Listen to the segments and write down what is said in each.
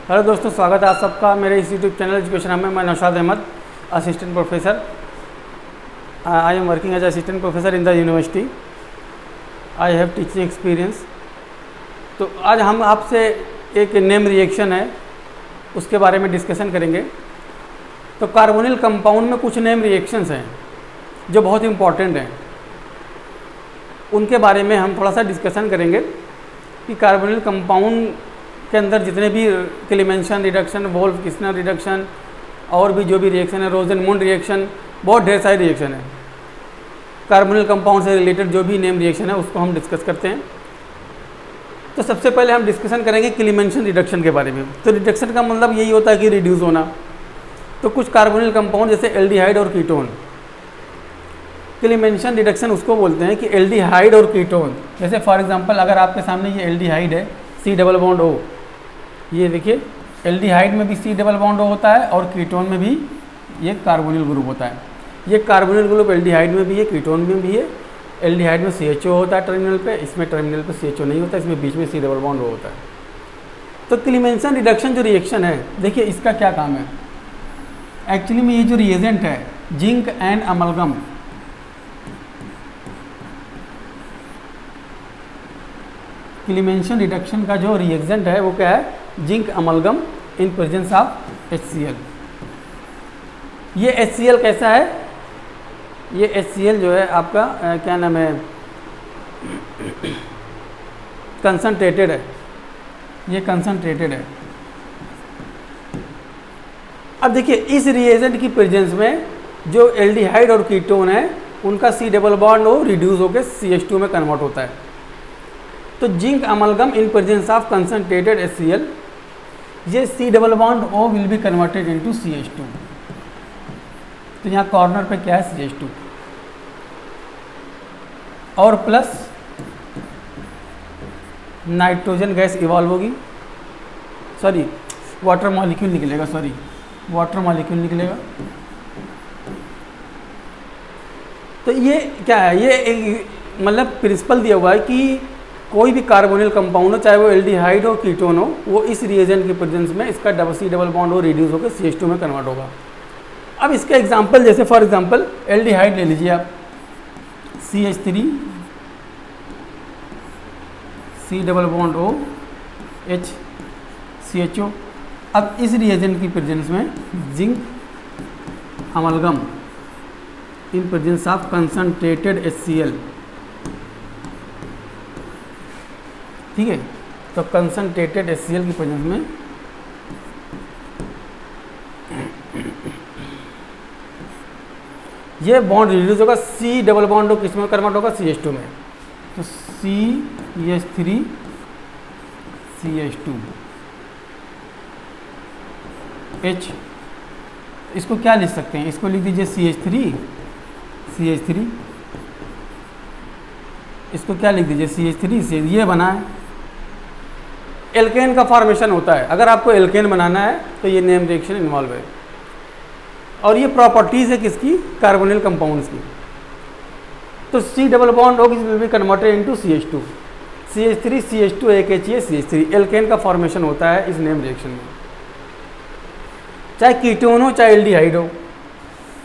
Hello दोस्तों, स्वागत है आप सबका मेरे इस यूट्यूब चैनल एजुकेशन में। मैं Naushad Ahmad, assistant professor. I am working as assistant professor in the university. I have teaching experience. तो आज हम आपसे एक नेम रिएक्शन है उसके बारे में डिस्कशन करेंगे। तो कार्बोनिल कंपाउंड में कुछ नेम रिएक्शंस हैं जो बहुत इंपॉर्टेंट हैं, उनके बारे में हम थोड़ा सा डिस्कशन करेंगे कि कार्बोनिल कंपाउंड के अंदर जितने भी Clemmensen reduction, Wolff Kishner reduction और भी जो भी रिएक्शन है, रोजेनमुंड रिएक्शन, बहुत ढेर सारी रिएक्शन है। कार्बोनिल कंपाउंड से रिलेटेड जो भी नेम रिएक्शन है उसको हम डिस्कस करते हैं। तो सबसे पहले हम डिस्कशन करेंगे क्लीमेंशन रिडक्शन के बारे में। तो रिडक्शन का मतलब यही होता है कि रिड्यूस होना। तो कुछ कार्बोनिल कंपाउंड जैसे एल्डिहाइड और कीटोन, क्लीमेंशन रिडक्शन उसको बोलते हैं कि एल्डिहाइड और कीटोन, जैसे फॉर एग्जांपल अगर आपके सामने ये एल्डिहाइड है, C डबल बॉन्ड O, ये देखिए एल्डिहाइड में भी C डबल बॉन्ड O होता है और कीटोन में भी ये कार्बोनिल ग्रुप होता है। ये कार्बोनिल ग्रुप एल्डिहाइड में भी है, कीटोन में भी है। एल्डिहाइड में CHO होता है टर्मिनल पे, इसमें टर्मिनल पे CHO नहीं होता, इसमें बीच में C डबल बॉन्ड O होता है। तो क्लीमेंशन रिडक्शन जो रिएक्शन है, देखिए इसका क्या काम है। एक्चुअली में ये जो रिएजेंट है जिंक एंड अमलगम, क्लीमेंशन रिडक्शन का जो रिएजेंट है वो क्या है, zinc amalgam in presence of HCl। ये HCl कैसा है, ये HCl जो है आपका क्या नाम है, कंसंट्रेटेड है, ये कंसंट्रेटेड है। अब देखिए इस रिएजेंट की प्रेजेंस में जो एल्डिहाइड और कीटोन है उनका C double bond O reduce होकर CH2 में कन्वर्ट होता है। तो zinc amalgam in presence of concentrated HCl, ये C double bond O will be converted into CH2। तो यहाँ कॉर्नर पे क्या है, CH2 और प्लस नाइट्रोजन गैस इवॉल्व होगी, सॉरी वाटर मॉलिक्यूल निकलेगा, वाटर मॉलिक्यूल निकलेगा। तो ये क्या है, ये एक मतलब प्रिंसिपल दिया हुआ है कि कोई भी कार्बोनिल कंपाउंड हो, चाहे वो एल्डिहाइड हो कीटोन हो, वो इस रिएजेंट की प्रेजेंस में इसका C डबल बॉन्ड हो रिड्यूस होकर CH2 में कन्वर्ट होगा। अब इसका एग्जांपल, जैसे फॉर एग्जांपल एल्डिहाइड ले लीजिए आप, CH3 C double bond O H CHO। अब इस रिएजेंट की प्रेजेंस में zinc amalgam in presence of concentrated HCl, ठीक है। तो कंसंट्रेटेड HCl की प्रेजेंस में ये बॉन्ड रिड्यूस होगा, C डबल बॉन्ड हो किस में कन्वर्ट होगा, CH2 में। तो CH3 CH2 H, इसको क्या लिख सकते हैं, इसको लिख दीजिए CH3, इसको क्या लिख दीजिए CH3 से, ये बना है। एल्केन का फॉर्मेशन होता है, अगर आपको एल्केन बनाना है तो ये नेम रिएक्शन इन्वॉल्व है। और ये प्रॉपर्टीज है किसकी, कार्बोनिल कंपाउंड्स की। तो C double bond O will be converted into CH2, CH3 CH2 एक HCl CH3, एल्केन का फॉर्मेशन होता है इस नेम रिएक्शन में, चाहे कीटोन हो चाहे एल्डिहाइड हो।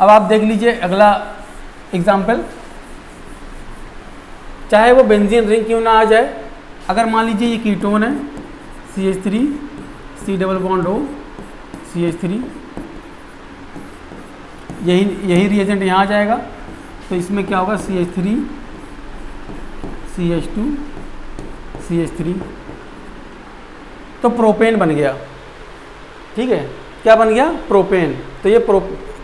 अब आप देख लीजिए अगला एग्जाम्पल, चाहे वो बेंजीन रिंग क्यों ना आ जाए। अगर मान लीजिए ये कीटोन है, CH3 C double bond O CH3, यही रिएजेंट यहाँ आ जाएगा। तो इसमें क्या होगा, CH3 CH2 CH3, तो प्रोपेन बन गया, ठीक है। क्या बन गया, प्रोपेन। तो ये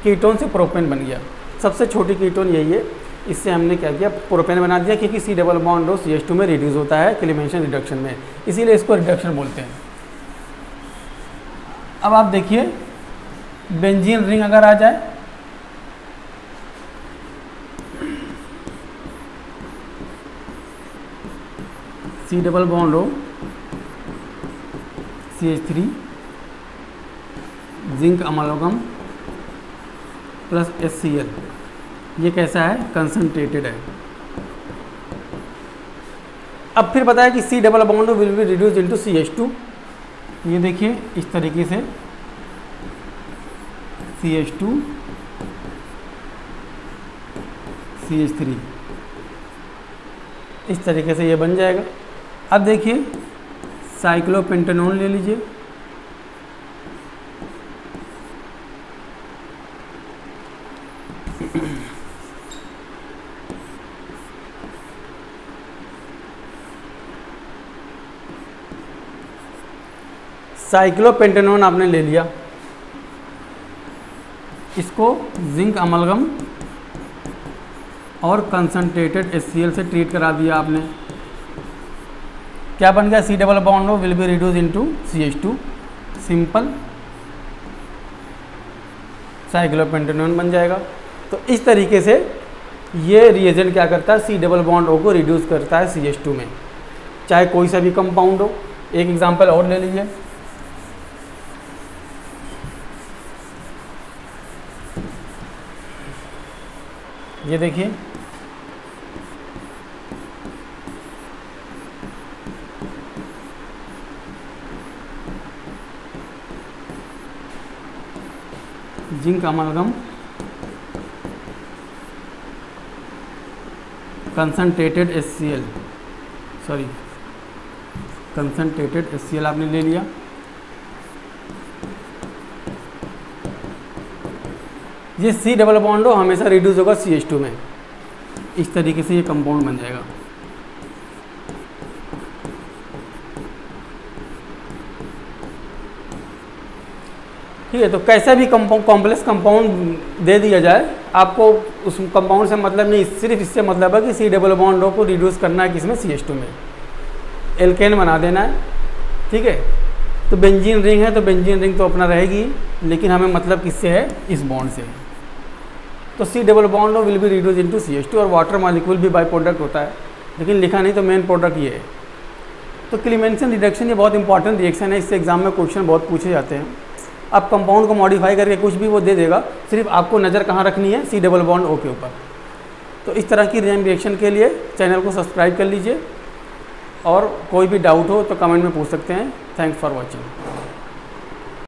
कीटोन से प्रोपेन बन गया। सबसे छोटी कीटोन यही है, इससे हमने क्या किया, प्रोपेन बना दिया, क्योंकि C double bond O CH2 में रिड्यूस होता है क्लीमेंशन रिडक्शन में, इसीलिए इसको रिडक्शन बोलते हैं। अब आप देखिए बेंजीन रिंग अगर आ जाए, C double bond O CH3 zinc amalgam plus HCl, ये कैसा है, कंसंट्रेटेड है। अब फिर बताया कि C double bond will be reduce into CH2, ये देखिए इस तरीके से CH2 CH3 इस तरीके से ये बन जाएगा। अब देखिए साइक्लोपेंटेनॉन ले लीजिए, साइक्लोपेंटेनॉन आपने ले लिया, इसको जिंक अमलगम और कंसंट्रेटेड HCl से ट्रीट करा दिया आपने। क्या बन गया? C double bond will be reduce into CH2, simple cyclopentanone बन जाएगा। तो इस तरीके से ये रिएजेंट क्या करता है? C डबल बॉन्ड O को रिड्यूस करता है CH2 में, चाहे कोई सा भी कंपाउंड हो। एक एग्जांपल और ले लीजिए, ये देखिए जिंक अमलगम कंसंट्रेटेड HCl आपने ले लिया। ये C डबल बॉन्ड हमेशा रिड्यूस होगा CH2 में, इस तरीके से ये कंपाउंड बन जाएगा। ठीक है, तो कैसा भी कॉम्प्लेक्स कंपाउंड दे दिया जाए, आपको उस कंपाउंड से मतलब नहीं, सिर्फ इससे मतलब है कि C डबल बॉन्ड को रिड्यूस करना है किसमें? CH2 में, एल्केन बना देना है। ठीक है, तो बेंजीन रिंग है तो बेंजीन रिंग तो अपना रहेगी, लेकिन हमें मतलब किससे है? इस बॉन्ड से। तो C double bond will be reduce into CH2 और वाटर मॉलिक्यूल भी बाई प्रोडक्ट होता है, लेकिन लिखा नहीं तो मेन प्रोडक्ट ये है। तो क्लीमेंसन रिडक्शन ये बहुत इंपॉर्टेंट रिएक्शन है, इससे एग्जाम में क्वेश्चन बहुत पूछे जाते हैं। अब कंपाउंड को मॉडिफाई करके कुछ भी वो दे देगा, सिर्फ आपको नज़र कहाँ रखनी है? C डबल बॉन्ड O के ऊपर। तो इस तरह की रिएक्शन के लिए चैनल को सब्सक्राइब कर लीजिए, और कोई भी डाउट हो तो कमेंट में पूछ सकते हैं। Thanks for watching.